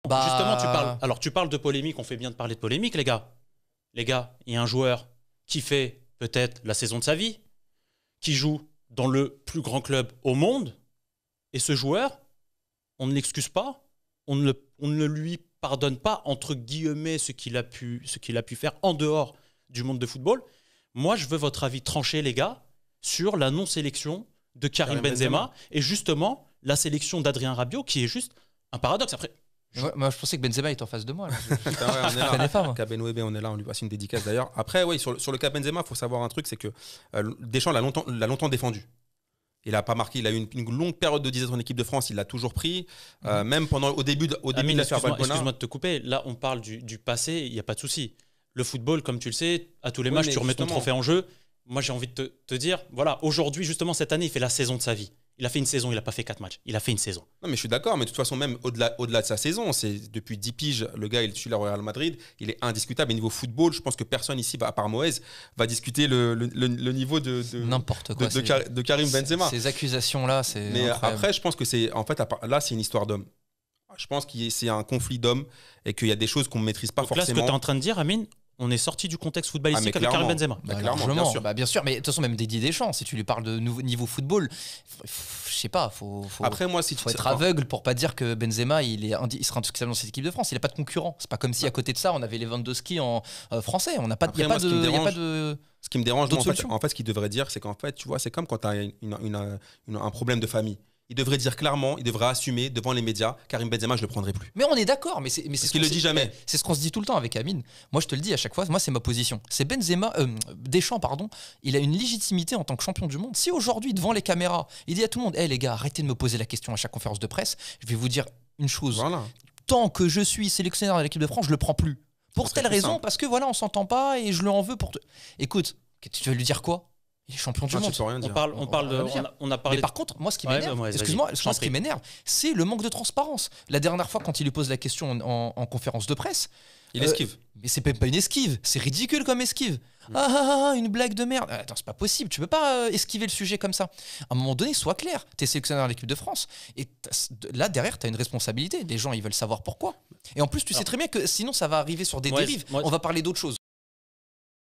Justement, tu parles de polémique, on fait bien de parler de polémique, les gars. Les gars, il y a un joueur qui fait peut-être la saison de sa vie, qui joue dans le plus grand club au monde, et ce joueur, on ne l'excuse pas, on ne lui pardonne pas, entre guillemets, ce qu'il a pu faire en dehors du monde de football. Moi, je veux votre avis tranché, les gars, sur la non-sélection de Karim Benzema et justement la sélection d'Adrien Rabiot, qui est juste un paradoxe. Après, moi, je pensais que Benzema était en face de moi. Là. On est là. Kabenwebe, on est là, on lui passe une dédicace d'ailleurs. Après, oui, sur le cas Benzema, il faut savoir un truc, c'est que Deschamps l'a longtemps défendu. Il n'a pas marqué, il a eu une longue période de disette en équipe de France, il l'a toujours pris. Même au début de l'affaire Valbuena. Excuse-moi de te couper, là on parle du passé, il n'y a pas de souci. Le football, comme tu le sais, à tous les matchs, tu remets ton trophée en jeu. Moi j'ai envie de te dire, voilà, aujourd'hui, justement cette année, il fait la saison de sa vie. Il a fait une saison, il n'a pas fait 4 matchs. Il a fait une saison. Non, mais je suis d'accord, mais de toute façon, même au-delà de sa saison, c'est depuis 10 piges, le gars, il est titulaire au Real Madrid, il est indiscutable. Et niveau football, je pense que personne ici, à part Moez, va discuter le niveau de Karim Benzema. Ces accusations-là, c'est. Mais incroyable. après, je pense que là, c'est une histoire d'homme. Je pense que c'est un conflit d'hommes et qu'il y a des choses qu'on ne maîtrise pas forcément. Là, ce que tu es en train de dire, Amine, on est sorti du contexte footballistique avec Karim Benzema. Clairement, bien sûr. Bien sûr, mais de toute façon, même Didier Deschamps, si tu lui parles de niveau football, je sais pas, faut être aveugle pour pas dire que Benzema, il sera indiscutable dans cette équipe de France. Il n'a pas de concurrent. C'est pas comme si à côté de ça, on avait Lewandowski en français. On n'a pas, il n'y a pas de. Ce qui me dérange, en fait, ce qu'il devrait dire, c'est qu'en fait, tu vois, c'est comme quand tu as un problème de famille. Il devrait dire clairement, il devrait assumer devant les médias, Karim Benzema, je le prendrai plus. Mais on est d'accord, mais c'est ce qu'il le dit jamais. C'est ce qu'on se dit tout le temps avec Amine. Moi, je te le dis à chaque fois, moi, c'est ma position. C'est Deschamps, pardon, il a une légitimité en tant que champion du monde. Si aujourd'hui, devant les caméras, il dit à tout le monde, les gars, arrêtez de me poser la question à chaque conférence de presse, je vais vous dire une chose. Voilà. Tant que je suis sélectionneur de l'équipe de France, je le prends plus. Pour telle raison, parce que voilà, on s'entend pas et je le en veux pour. Écoute, tu vas lui dire quoi? Il est champion du monde. On a parlé. Mais par contre, moi, ce qui m'énerve, excuse-moi, ce qui m'énerve, c'est le manque de transparence. La dernière fois, quand il lui pose la question en conférence de presse, il esquive. Mais c'est même pas une esquive, c'est ridicule comme esquive. Une blague de merde. Attends, c'est pas possible, tu peux pas esquiver le sujet comme ça. À un moment donné, sois clair. T'es sélectionneur de l'équipe de France et là derrière, t'as une responsabilité. Les gens, ils veulent savoir pourquoi. Et en plus, tu sais très bien que sinon, ça va arriver sur des dérives. On va parler d'autre chose.